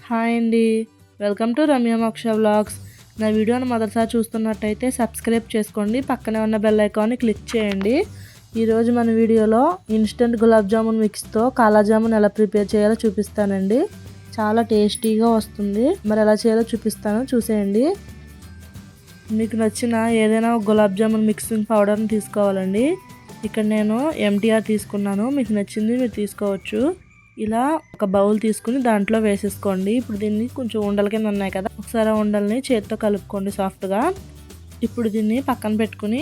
Hi అండి. Welcome to Ramya మోక్ష vlogs. నా వీడియోని మొదటిసారి చూస్తున్నట్టయితే సబ్స్క్రైబ్ చేసుకోండి. పక్కనే ఉన్న బెల్ ఐకాన్ని క్లిక్ చేయండి. ఈరోజు మన వీడియోలో ఇన్స్టెంట్ గులాబ్ జామున్ మిక్స్తో కాలా జామున్ ఎలా ప్రిపేర్ చేయాలో చూపిస్తానండి. చాలా టేస్టీగా వస్తుంది. మరి ఎలా చేయాలో చూపిస్తాను, చూసేయండి. మీకు నచ్చిన ఏదైనా గులాబ్ జామున్ మిక్సింగ్ పౌడర్ని తీసుకోవాలండి. ఇక్కడ నేను ఎంటీఆర్ తీసుకున్నాను. మీకు నచ్చింది మీరు తీసుకోవచ్చు. ఇలా ఒక బౌల్ తీసుకుని దాంట్లో వేసేసుకోండి. ఇప్పుడు దీన్ని కొంచెం ఉండల కింద ఉన్నాయి కదా, ఒకసారి ఉండల్ని చేతితో కలుపుకోండి సాఫ్ట్గా. ఇప్పుడు దీన్ని పక్కన పెట్టుకుని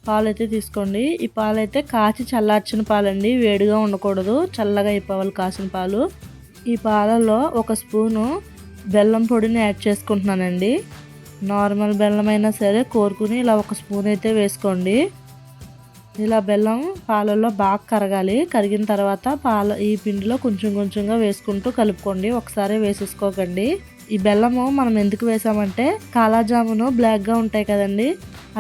పాలు అయితే తీసుకోండి. ఈ పాలు అయితే కాచి చల్లార్చిన పాలండి, వేడిగా ఉండకూడదు, చల్లగా అయిపోవాలి కాసిన పాలు. ఈ పాలలో ఒక స్పూను బెల్లం పొడిని యాడ్ చేసుకుంటున్నానండి. నార్మల్ బెల్లం అయినా సరే కోరుకుని ఇలా ఒక స్పూన్ అయితే వేసుకోండి. ఇలా బెల్లం పాలల్లో బాగా కరగాలి. కరిగిన తర్వాత ఈ పిండిలో కొంచెం కొంచెంగా వేసుకుంటూ కలుపుకోండి, ఒకసారి వేసేసుకోకండి. ఈ బెల్లము మనం ఎందుకు వేసామంటే కాలా జామును బ్లాక్గా ఉంటాయి కదండి,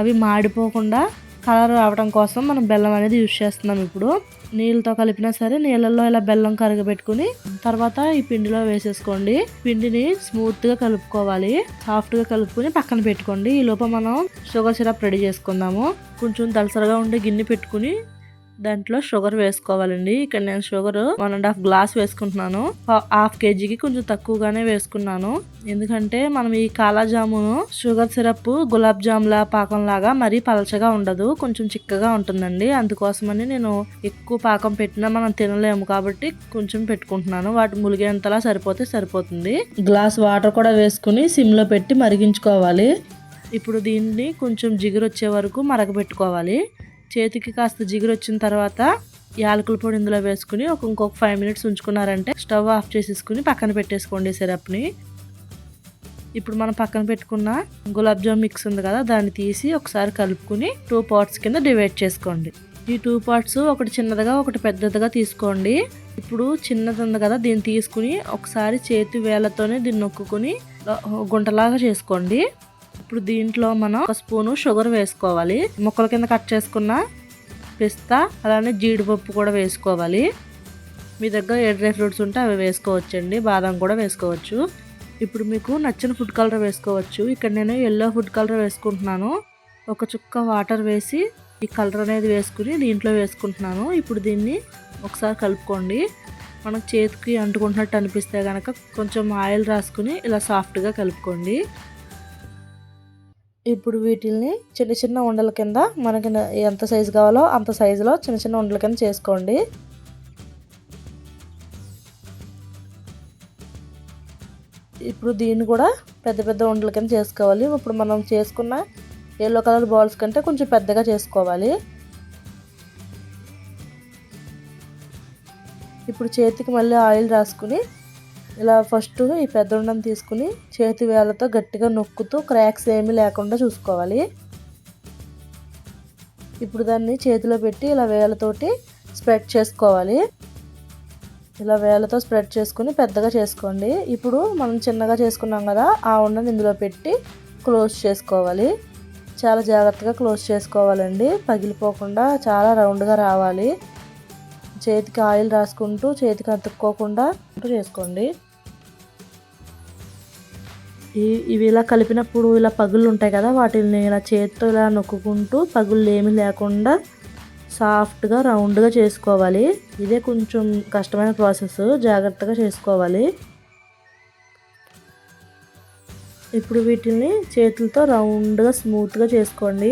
అవి మాడిపోకుండా కలర్ రావడం కోసం మనం బెల్లం అనేది యూజ్ చేస్తున్నాం. ఇప్పుడు నీళ్ళతో కలిపినా సరే నీళ్ళల్లో ఇలా బెల్లం కరగబెట్టుకుని తర్వాత ఈ పిండిలో వేసేసుకోండి. పిండిని స్మూత్గా కలుపుకోవాలి, సాఫ్ట్గా కలుపుకొని పక్కన పెట్టుకోండి. ఈ లోపల మనం షుగర్ సిరప్ రెడీ చేసుకుందాము. కొంచెం దలసరగా ఉండే గిన్నె పెట్టుకుని దాంట్లో షుగర్ వేసుకోవాలండి. ఇక్కడ నేను షుగర్ 1.5 గ్లాస్ వేసుకుంటున్నాను. హాఫ్ కేజీకి కొంచెం తక్కువగానే వేసుకున్నాను. ఎందుకంటే మనం ఈ కాలా జామును షుగర్ సిరప్ గులాబ్ జాముల పాకం లాగా మరీ పలచగా ఉండదు, కొంచెం చిక్కగా ఉంటుందండి. అందుకోసమని నేను ఎక్కువ పాకం పెట్టినా మనం తినలేము కాబట్టి కొంచెం పెట్టుకుంటున్నాను. వాటి ములిగేంతలా సరిపోతే సరిపోతుంది. గ్లాస్ వాటర్ కూడా వేసుకుని సిమ్లో పెట్టి మరిగించుకోవాలి. ఇప్పుడు దీన్ని కొంచెం జిగురు వచ్చే వరకు మరగబెట్టుకోవాలి. చేతికి కాస్త జిగురు వచ్చిన తర్వాత యాలకుల పొడి ఇందులో వేసుకుని ఇంకొక 5 మినిట్స్ ఉంచుకున్నారంటే స్టవ్ ఆఫ్ చేసేసుకుని పక్కన పెట్టేసుకోండి సిరప్ని. ఇప్పుడు మనం పక్కన పెట్టుకున్న గులాబ్ జామ్ మిక్స్ ఉంది కదా, దాన్ని తీసి ఒకసారి కలుపుకుని 2 పార్ట్స్ కింద డివైడ్ చేసుకోండి. ఈ 2 పార్ట్స్ ఒకటి చిన్నదిగా ఒకటి పెద్దదిగా తీసుకోండి. ఇప్పుడు చిన్నది ఉంది కదా, దీన్ని తీసుకుని ఒకసారి చేతి వేళ్ళతోనే దీన్ని నొక్కుని గుంటలాగా చేసుకోండి. ఇప్పుడు దీంట్లో మనం 1 స్పూను షుగర్ వేసుకోవాలి. ముక్కల కింద కట్ చేసుకున్న పిస్తా అలానే జీడిపప్పు కూడా వేసుకోవాలి. మీ దగ్గర ఏ డ్రై ఫ్రూట్స్ ఉంటే అవి వేసుకోవచ్చండి, బాదం కూడా వేసుకోవచ్చు. ఇప్పుడు మీకు నచ్చిన ఫుడ్ కలర్ వేసుకోవచ్చు. ఇక్కడ నేను ఎల్లో ఫుడ్ కలర్ వేసుకుంటున్నాను. ఒక చుక్క వాటర్ వేసి ఈ కలర్ అనేది వేసుకుని దీంట్లో వేసుకుంటున్నాను. ఇప్పుడు దీన్ని ఒకసారి కలుపుకోండి. మనకు చేతికి అంటుకుంటున్నట్టు అనిపిస్తే కనుక కొంచెం ఆయిల్ రాసుకుని ఇలా సాఫ్ట్గా కలుపుకోండి. ఇప్పుడు వీటిల్ని చిన్న చిన్న ఉండల కింద మనకి ఎంత సైజు కావాలో అంత సైజులో చిన్న చిన్న ఉండల కింద చేసుకోండి. ఇప్పుడు దీన్ని కూడా పెద్ద పెద్ద ఉండల కింద చేసుకోవాలి. ఇప్పుడు మనం చేసుకున్న ఎల్లో కలర్ బాల్స్ కంటే కొంచెం పెద్దగా చేసుకోవాలి. ఇప్పుడు చేతికి మళ్ళీ ఆయిల్ రాసుకుని ఇలా ఫస్ట్ ఈ పెద్ద ఉండని తీసుకుని చేతి వేళ్ళతో గట్టిగా నొక్కుతూ క్రాక్స్ ఏమీ లేకుండా చూసుకోవాలి. ఇప్పుడు దాన్ని చేతిలో పెట్టి ఇలా వేళ్ళతోటి స్ప్రెడ్ చేసుకోవాలి. ఇలా వేళ్ళతో స్ప్రెడ్ చేసుకుని పెద్దగా చేసుకోండి. ఇప్పుడు మనం చిన్నగా చేసుకున్నాం కదా, ఆ ఉండని ఇందులో పెట్టి క్లోజ్ చేసుకోవాలి. చాలా జాగ్రత్తగా క్లోజ్ చేసుకోవాలండి, పగిలిపోకుండా చాలా రౌండ్గా రావాలి. చేతికి ఆయిల్ రాసుకుంటూ చేతికి అతుక్కోకుండా చేసుకోండి. ఇవి ఇలా కలిపినప్పుడు ఇలా పగుళ్ళు ఉంటాయి కదా, వాటిని ఇలా చేతితో ఇలా నొక్కుంటూ పగుళ్ళు ఏమీ లేకుండా సాఫ్ట్గా రౌండ్గా చేసుకోవాలి. ఇదే కొంచెం కష్టమైన ప్రాసెస్, జాగ్రత్తగా చేసుకోవాలి. ఇప్పుడు వీటిని చేతులతో రౌండ్గా స్మూత్గా చేసుకోండి.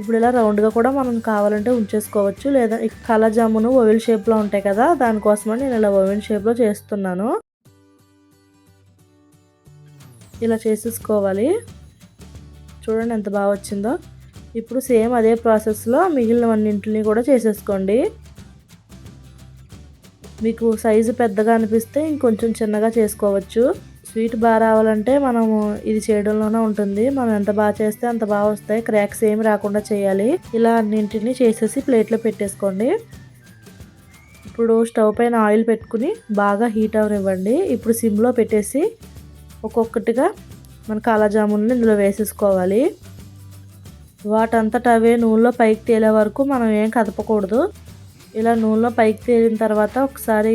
ఇప్పుడు ఇలా రౌండ్గా కూడా మనం కావాలంటే ఉంచేసుకోవచ్చు, లేదా కాలా జామును ఓవెల్ షేప్లో ఉంటాయి కదా, దానికోసమని నేను ఇలా ఓవెల్ షేప్లో చేస్తున్నాను. ఇలా చేసేసుకోవాలి. చూడండి ఎంత బాగా వచ్చిందో. ఇప్పుడు సేమ్ అదే ప్రాసెస్లో మిగిలినవన్నింటిని కూడా చేసేసుకోండి. మీకు సైజు పెద్దగా అనిపిస్తే ఇంకొంచెం చిన్నగా చేసుకోవచ్చు. స్వీట్ బాగా రావాలంటే మనము ఇది చేయడంలోనే ఉంటుంది. మనం ఎంత బాగా చేస్తే అంత బాగా వస్తాయి. క్రాక్స్ ఏమి రాకుండా చేయాలి. ఇలా అన్నింటినీ చేసేసి ప్లేట్లో పెట్టేసుకోండి. ఇప్పుడు స్టవ్ పైన ఆయిల్ పెట్టుకుని బాగా హీట్ అవనివ్వండి. ఇప్పుడు సిమ్లో పెట్టేసి ఒక్కొక్కటిగా మన కాలా జామున్ని ఇందులో వేసేసుకోవాలి. వాటంతట అవే నూనెలో పైకి తేలే వరకు మనం ఏం కదపకూడదు. ఇలా నూనెలో పైకి తేలిన తర్వాత ఒకసారి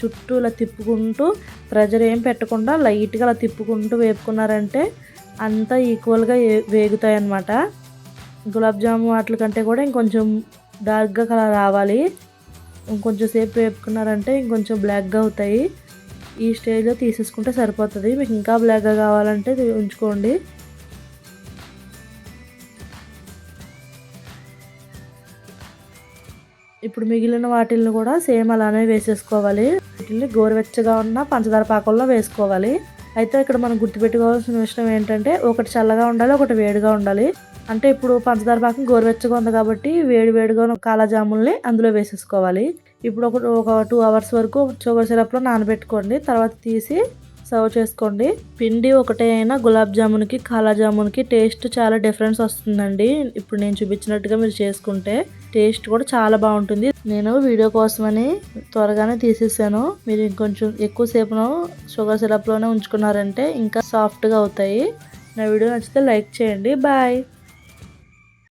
చుట్టూ ఇలా తిప్పుకుంటూ ప్రెజర్ ఏం పెట్టకుండా లైట్గా అలా తిప్పుకుంటూ వేపుకున్నారంటే అంతా ఈక్వల్గా వేగుతాయి అన్నమాట. గులాబ్ జాము వాటి కంటే కూడా ఇంకొంచెం డార్క్గా కలర్ రావాలి. ఇంకొంచెం సేపు వేపుకున్నారంటే ఇంకొంచెం బ్లాక్గా అవుతాయి. ఈ స్టేజ్లో తీసేసుకుంటే సరిపోతుంది. మీకు ఇంకా బ్లాక్గా కావాలంటే ఉంచుకోండి. ఇప్పుడు మిగిలిన వాటిల్ని కూడా సేమ్ అలానే వేసేసుకోవాలి. వీటిని గోరువెచ్చగా ఉన్న పంచదార పాకంలో వేసుకోవాలి. అయితే ఇక్కడ మనం గుర్తుపెట్టుకోవాల్సిన విషయం ఏంటంటే ఒకటి చల్లగా ఉండాలి, ఒకటి వేడిగా ఉండాలి. అంటే ఇప్పుడు పంచదార పాకం గోరువెచ్చగా ఉంది కాబట్టి వేడిగా ఉన్న కాలాజాముల్ని అందులో వేసేసుకోవాలి. ఇప్పుడు ఒక 2 hours వరకు షుగర్ సిరప్లో నానబెట్టుకోండి. తర్వాత తీసి సర్వ్ చేసుకోండి. పిండి ఒకటే అయినా గులాబ్ జామున్కి కాలా జామున్కి టేస్ట్ చాలా డిఫరెన్స్ వస్తుందండి. ఇప్పుడు నేను చూపించినట్టుగా మీరు చేసుకుంటే టేస్ట్ కూడా చాలా బాగుంటుంది. నేను వీడియో కోసమని త్వరగానే తీసేసాను. మీరు ఇంకొంచెం ఎక్కువసేపు షుగర్ సిరప్లోనే ఉంచుకున్నారంటే ఇంకా సాఫ్ట్గా అవుతాయి. నా వీడియో నచ్చితే లైక్ చేయండి. బాయ్.